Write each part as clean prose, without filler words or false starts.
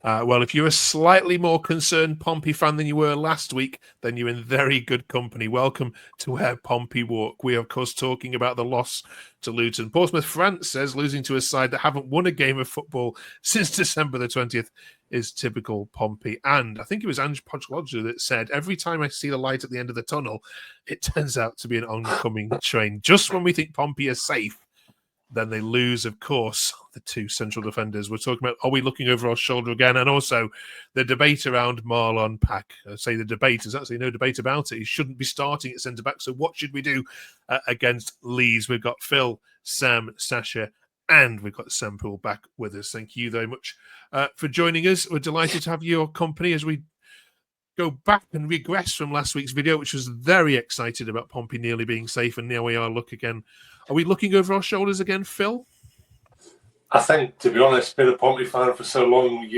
Well, if you're a slightly more concerned Pompey fan than you were last week, then you're in very good company. Welcome to Where Pompey Walk. We are, of course, talking about the loss to Luton. Portsmouth France says losing to a side that haven't won a game of football since December the 20th is typical Pompey. And I think it was Ange Postecoglou that said, every time I see the light at the end of the tunnel, it turns out to be an oncoming train. Just when we think Pompey are safe, then they lose, of course, the two central defenders. We're talking about, are we looking over our shoulder again? And also the debate around Marlon Pack. I say the debate, there's actually no debate about it. He shouldn't be starting at centre-back. So what should we do against Leeds? We've got Phil, Sam, Sasha, and we've got Sam Poole back with us. Thank you very much for joining us. We're delighted to have your company as we go back and regress from last week's video, which was very excited about Pompey nearly being safe, and now we are Are we looking over our shoulders again, Phil? I think, to be honest, been a Pompey fan for so long,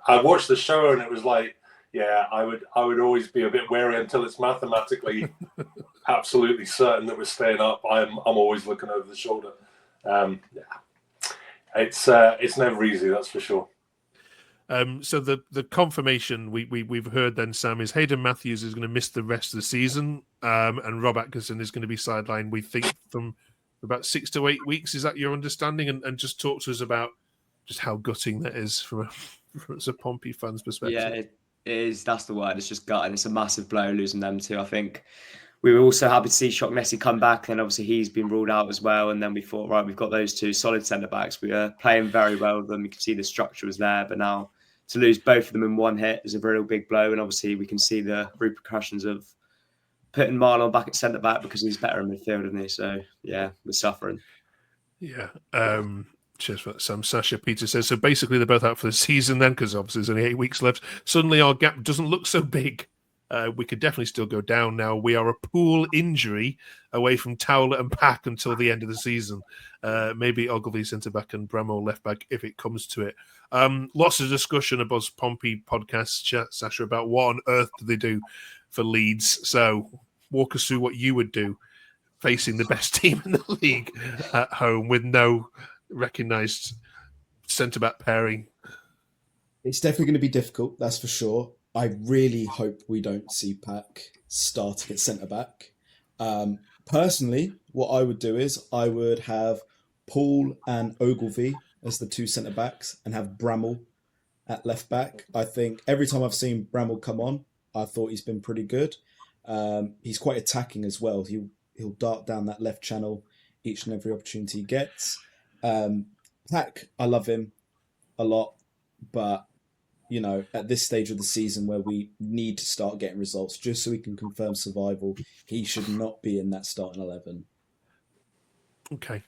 I watched the show and it was like, yeah, I would always be a bit wary until it's mathematically absolutely certain that we're staying up. I'm always looking over the shoulder. It's never easy, that's for sure. So the confirmation we've heard then, Sam, is Hayden Matthews is going to miss the rest of the season, and Rob Atkinson is going to be sidelined, we think, from about 6 to 8 weeks. Is that your understanding? And just talk to us about just how gutting that is from a Pompey fan's perspective. Yeah, it is. That's the word. It's just gutting. It's a massive blow losing them too. I think we were also happy to see Shock Messi come back, and obviously he's been ruled out as well. And then we thought, right, we've got those two solid centre-backs. We were playing very well with them. You can see the structure was there, but now to lose both of them in one hit is a real big blow. And obviously we can see the repercussions of putting Marlon back at centre-back because he's better in midfield, isn't he? So, yeah, we're suffering. Yeah. Cheers for that, Sam. Sasha Peter says, so basically they're both out for the season then, because obviously there's only 8 weeks left. Suddenly our gap doesn't look so big. We could definitely still go down now. We are a Poole injury away from Towler and Pack until the end of the season. Maybe Ogilvy centre-back and Bramall left-back if it comes to it. Lots of discussion about Pompey podcast chat, Sasha, about what on earth do they do for Leeds. So walk us through what you would do facing the best team in the league at home with no recognised centre-back pairing. It's definitely going to be difficult, that's for sure. I really hope we don't see Pack starting at centre-back. Personally, what I would do is I would have Poole and Ogilvy as the two centre-backs and have Bramall at left-back. I think every time I've seen Bramall come on, I thought he's been pretty good. He's quite attacking as well. He'll dart down that left channel each and every opportunity he gets. Pack, I love him a lot, but you know, at this stage of the season where we need to start getting results just so we can confirm survival, he should not be in that starting 11. Okay.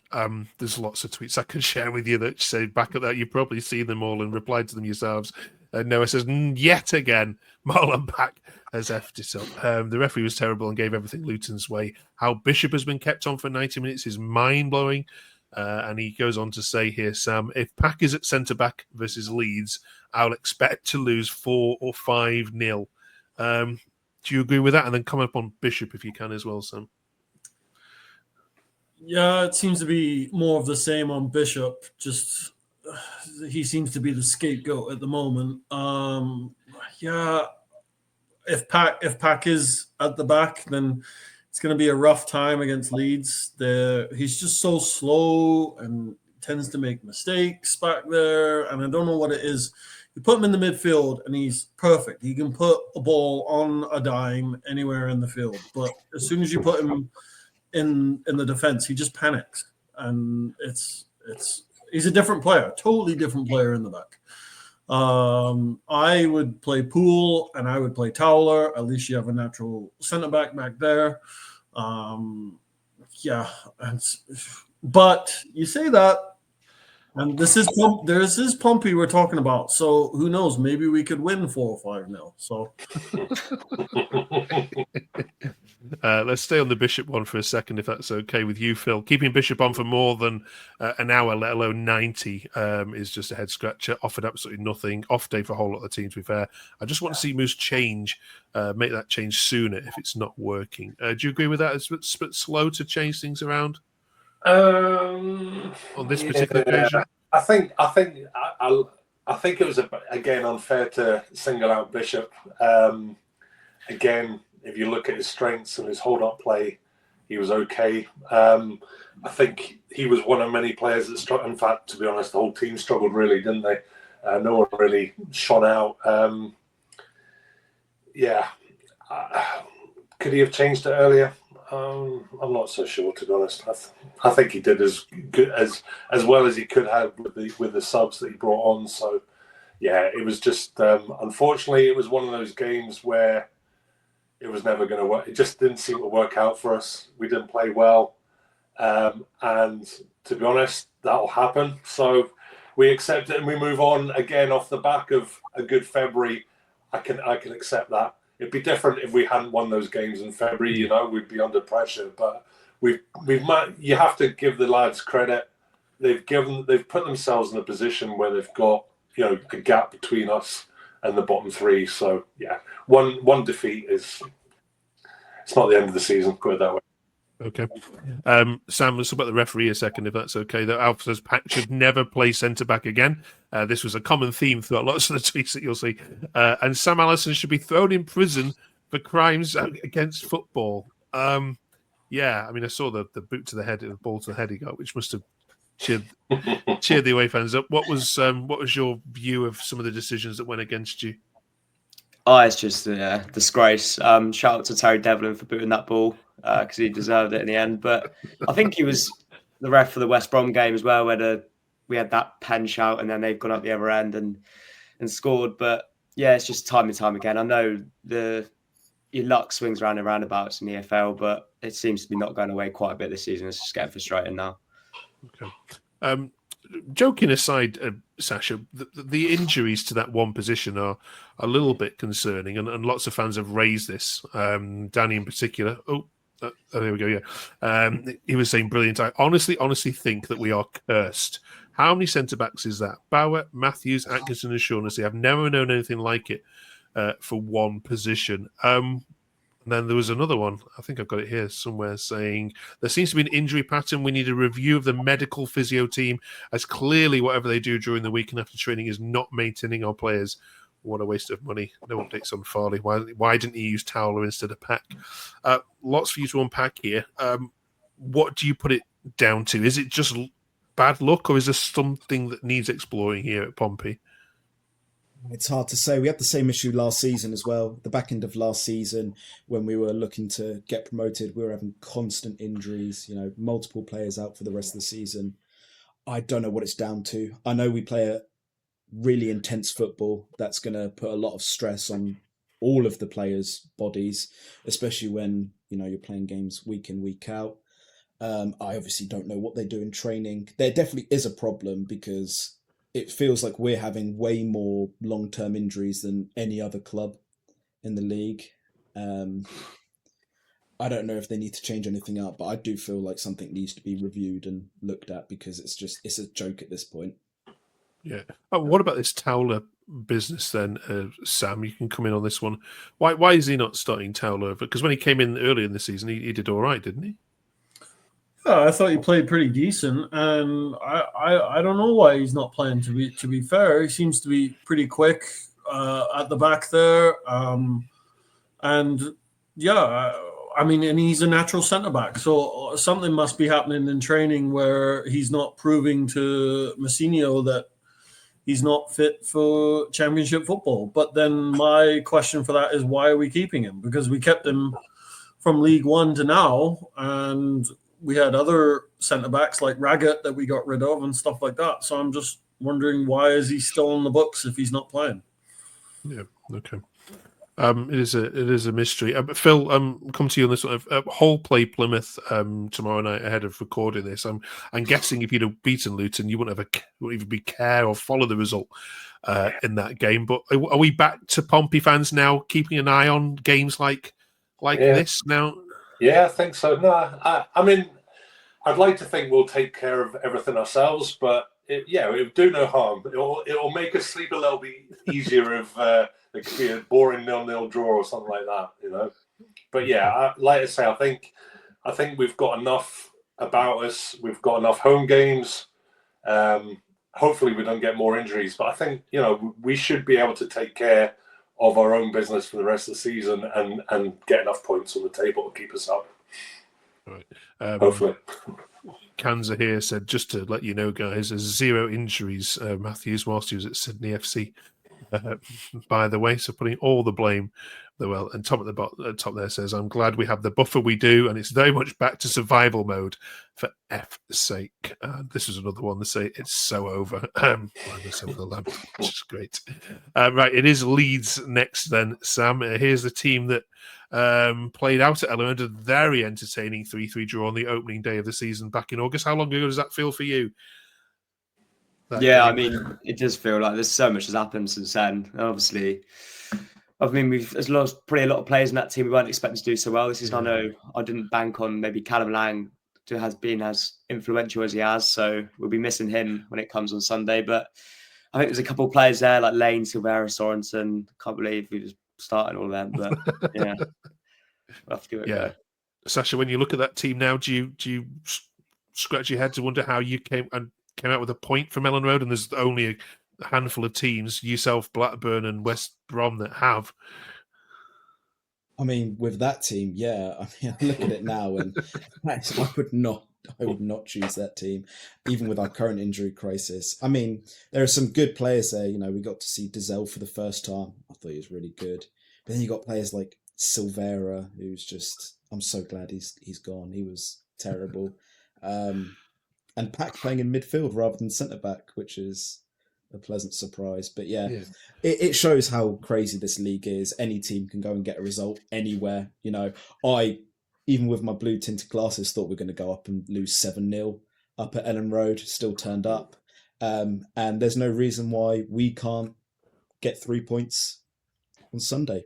There's lots of tweets I can share with you that say back at that. You've probably seen them all and replied to them yourselves. Noah says, yet again, Marlon Pack has effed it up. The referee was terrible and gave everything Luton's way. How Bishop has been kept on for 90 minutes is mind-blowing. And he goes on to say here, Sam, if Pack is at centre-back versus Leeds, I'll expect to lose 4 or 5-0. Do you agree with that? And then comment upon Bishop if you can as well, Sam. Yeah, it seems to be more of the same on Bishop. Just he seems to be the scapegoat at the moment. Yeah, if Pack is at the back, then it's going to be a rough time against Leeds. He's just so slow and tends to make mistakes back there. And I don't know what it is. You put him in the midfield and he's perfect. He can put a ball on a dime anywhere in the field. But as soon as you put him in the defense, he just panics. And he's a different player, totally different player in the back. I would play Poole and I would play Towler. At least you have a natural centre back there. Yeah, but you say that, and this is Pompey we're talking about. So who knows? Maybe we could win 4 or 5-0. So let's stay on the Bishop one for a second, if that's okay with you, Phil. Keeping Bishop on for more than an hour, let alone 90, is just a head scratcher. Offered absolutely nothing. Off day for a whole lot of teams, to be fair. I just want to see Moose make that change sooner if it's not working. Do you agree with that? It's a bit slow to change things around on this particular occasion. I think I think it was again unfair to single out Bishop. Again, if you look at his strengths and his hold-up play, he was okay. I think he was one of many players that struggled. In fact, to be honest, the whole team struggled really, didn't they? No one really shone out. Could he have changed it earlier? I'm not so sure, to be honest. I think he did as good as well as he could have with the subs that he brought on. So, yeah, it was just unfortunately it was one of those games where it was never going to work. It just didn't seem to work out for us. We didn't play well, and to be honest, that'll happen. So we accept it and we move on again off the back of a good February. I can accept that. It'd be different if we hadn't won those games in February. You know, we'd be under pressure. But you have to give the lads credit. They've put themselves in a position where they've got, you know, a gap between us and the bottom three. So yeah, one defeat it's not the end of the season. Put it that way. Okay. Sam, let's talk about the referee a second, if that's okay. That Alf says Pack should never play centre-back again. This was a common theme throughout lots of the tweets that you'll see. And Sam Allison should be thrown in prison for crimes against football. Yeah, I mean, I saw the boot to the head, the ball to the head he got, which must have cheered the away fans up. What was your view of some of the decisions that went against you? Oh, it's just a disgrace. Shout out to Terry Devlin for booting that ball because he deserved it in the end. But I think he was the ref for the West Brom game as well, where we had that pen shout and then they've gone up the other end and scored. But yeah, it's just time and time again. I know your luck swings around and roundabouts in the EFL, but it seems to be not going away quite a bit this season. It's just getting frustrating now. Okay. Joking aside, Sasha, the injuries to that one position are a little bit concerning, and lots of fans have raised this. Danny in particular. There we go. Yeah, he was saying brilliant. I honestly think that we are cursed. How many centre backs is that? Bauer, Matthews, Atkinson, and Shaughnessy. I've never known anything like it for one position. And then there was another one, I think I've got it here somewhere, saying there seems to be an injury pattern. We need a review of the medical physio team, as clearly whatever they do during the week and after training is not maintaining our players. What a waste of money. No updates on Farley. Why didn't he use Towler instead of Pack? Lots for you to unpack here. What do you put it down to? Is it just bad luck, or is there something that needs exploring here at Pompey? It's hard to say. We had the same issue last season as well. The back end of last season, when we were looking to get promoted, we were having constant injuries, multiple players out for the rest of the season. I don't know what it's down to. I know we play a really intense football that's going to put a lot of stress on all of the players' bodies, especially when, you're playing games week in, week out. I obviously don't know what they do in training. There definitely is a problem because it feels like we're having way more long-term injuries than any other club in the league. I don't know if they need to change anything up, but I do feel like something needs to be reviewed and looked at because it's a joke at this point. Yeah. Oh, what about this Towler business then, Sam? You can come in on this one. Why is he not starting Towler? Because when he came in earlier in the season, he did all right, didn't he? I thought he played pretty decent, and I don't know why he's not playing. To be fair, he seems to be pretty quick at the back there, and yeah, and he's a natural centre back. So something must be happening in training where he's not proving to Mousinho that he's not fit for Championship football. But then my question for that is, why are we keeping him? Because we kept him from League One to now, and we had other centre-backs like Raggett that we got rid of and stuff like that. So I'm just wondering, why is he still on the books if he's not playing? Yeah, okay. It is a mystery. Phil, come to you on this one. Hull play Plymouth tomorrow night ahead of recording this. I'm guessing if you'd have beaten Luton, you wouldn't even be care or follow the result in that game. But are we back to Pompey fans now, keeping an eye on games like this now? Yeah, I think so. No, I mean, I'd like to think we'll take care of everything ourselves, but it would do no harm. It'll make us sleep a little bit easier if it could be a boring 0-0 draw or something like that, But yeah, like I say, I think we've got enough about us. We've got enough home games, and hopefully we don't get more injuries. But I think, we should be able to take care of our own business for the rest of the season and get enough points on the table to keep us up. Right. Hopefully. Kanza here said, just to let you know, guys, there's 0 injuries, Matthews, whilst he was at Sydney FC, by the way. So putting all the blame, and Tom at the top there says, I'm glad we have the buffer we do, and it's very much back to survival mode for F's sake. This is another one to say it's so over. Which is great. Right, it is Leeds next then, Sam. Here's the team that played out at Elland, a very entertaining 3-3 draw on the opening day of the season back in August. How long ago does that feel for you? I mean, it does feel like there's so much has happened since then. Obviously, there's probably a lot of players in that team we weren't expecting to do so well. This is, I know, I didn't bank on maybe Callum Lang to has been as influential as he has, so we'll be missing him when it comes on Sunday. But I think there's a couple of players there like Lane, Silvera, Sorensen. Can't believe we just started all of them, but yeah, we'll have to give it a go. Sasha, when you look at that team now, do you scratch your head to wonder how you came out with a point from Ellen Road, and there's only a handful of teams, yourself, Blackburn and West Brom, that have? I mean, with that team, I look at it now and I would not choose that team, even with our current injury crisis. I mean, there are some good players there. We got to see Dizelle for the first time. I thought he was really good. But then you got players like Silvera, who's just, I'm so glad he's gone. He was terrible. And Pack playing in midfield rather than centre-back, which is a pleasant surprise. But it shows how crazy this league is. Any team can go and get a result anywhere. I, even with my blue tinted glasses, thought we were going to go up and lose 7-0 up at Ellen Road, still turned up. And there's no reason why we can't get 3 points on Sunday.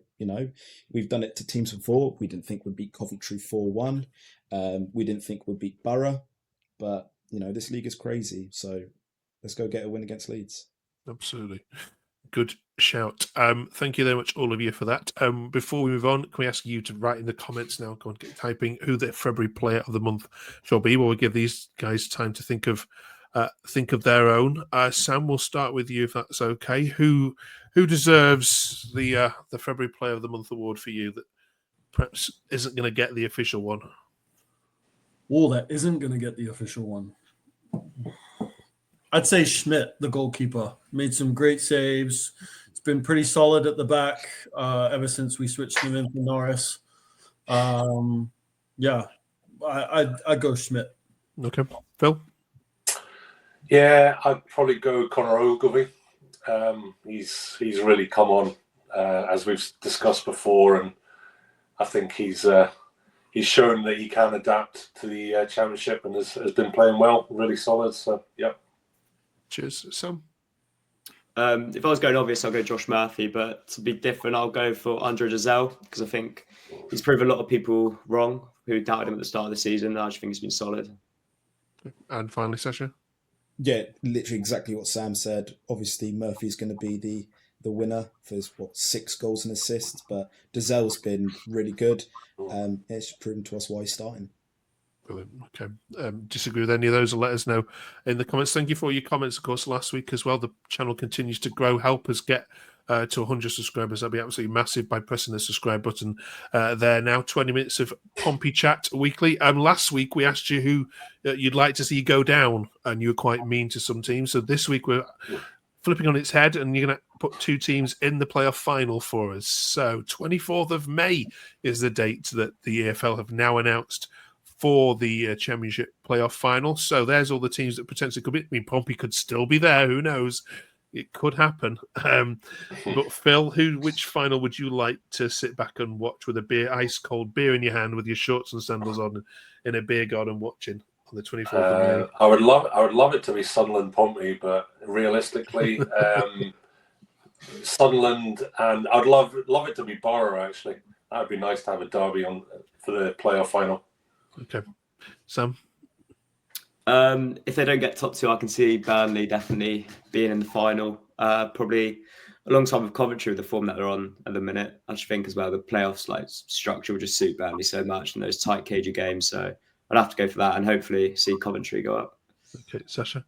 We've done it to teams before. We didn't think we'd beat Coventry 4-1. We didn't think we'd beat Borough. But, this league is crazy. So let's go get a win against Leeds. Absolutely. Good shout. Thank you very much, all of you, for that. Before we move on, can we ask you to write in the comments now, go on, get typing, who the February player of the month shall be? We'll give these guys time to think of their own. Sam, we'll start with you, if that's okay. Who deserves the February player of the month award for you that perhaps isn't going to get the official one? That isn't going to get the official one. I'd say Schmidt, the goalkeeper, made some great saves. It's been pretty solid at the back ever since we switched him in for Norris. I'd go Schmidt. Okay. Phil? Yeah, I'd probably go Conor Ogilvie. He's really come on, as we've discussed before, and I think he's shown that he can adapt to the championship and has been playing well, really solid. So, yeah. Cheers, Sam. If I was going obvious, I'll go Josh Murphy, but to be different, I'll go for Andre Dizelle, because I think he's proved a lot of people wrong who doubted him at the start of the season. I just think he's been solid. And finally, Sasha? Yeah, literally exactly what Sam said. Obviously, Murphy's going to be the winner for his 6 goals and assists, but Dizelle's been really good. It's proven to us why he's starting. Brilliant. Okay. Disagree with any of those? Let us know in the comments. Thank you for all your comments, of course, last week as well. The channel continues to grow. Help us get to 100 subscribers. That'd be absolutely massive by pressing the subscribe button there now. 20 minutes of Pompey chat weekly. Last week we asked you who you'd like to see go down, and you were quite mean to some teams. So this week we're flipping on its head, and you're going to put 2 teams in the playoff final for us. So 24th of May is the date that the EFL have now announced for the Championship playoff final. So there's all the teams that potentially could be. I mean, Pompey could still be there. Who knows? It could happen. But Phil, which final would you like to sit back and watch with a ice cold beer in your hand, with your shorts and sandals on, in a beer garden watching on the 24th of May? I would love it to be Sunderland Pompey, but realistically, Sunderland, and I'd love it to be Borough. Actually, that would be nice to have a derby for the playoff final. Okay, Sam. If they don't get top 2, I can see Burnley definitely being in the final. Probably alongside with Coventry with the form that they're on at the minute. I just think as well the playoffs structure would just suit Burnley so much in those tight cagey games. So I'd have to go for that and hopefully see Coventry go up. Okay, Sasha.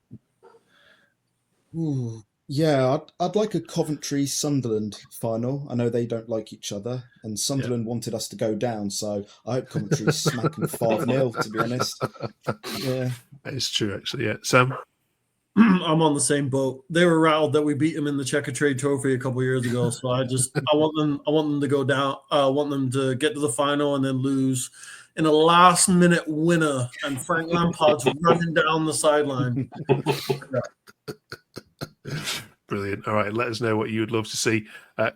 Ooh, yeah, I'd like a Coventry Sunderland final. I know they don't like each other, and Sunderland wanted us to go down, so I hope Coventry smack them 5-0, to be honest. Yeah. That is true, actually. Yeah, Sam. I'm on the same boat. They were rattled that we beat them in the Checker Trade Trophy a couple of years ago. So I want them to go down. I want them to get to the final and then lose in a last minute winner. And Frank Lampard's running down the sideline. Brilliant. All right, let us know what you would love to see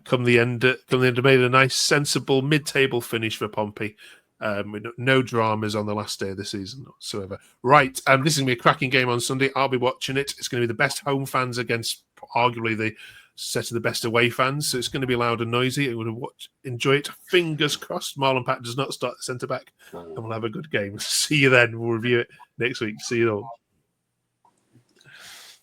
come the end. Made a nice, sensible mid-table finish for Pompey. With no dramas on the last day of the season whatsoever. Right, this is going to be a cracking game on Sunday. I'll be watching it. It's going to be the best home fans against arguably the set of the best away fans. So it's going to be loud and noisy. I'm going to enjoy it. Fingers crossed Marlon Pack does not start the centre-back. And we'll have a good game. See you then. We'll review it next week. See you all.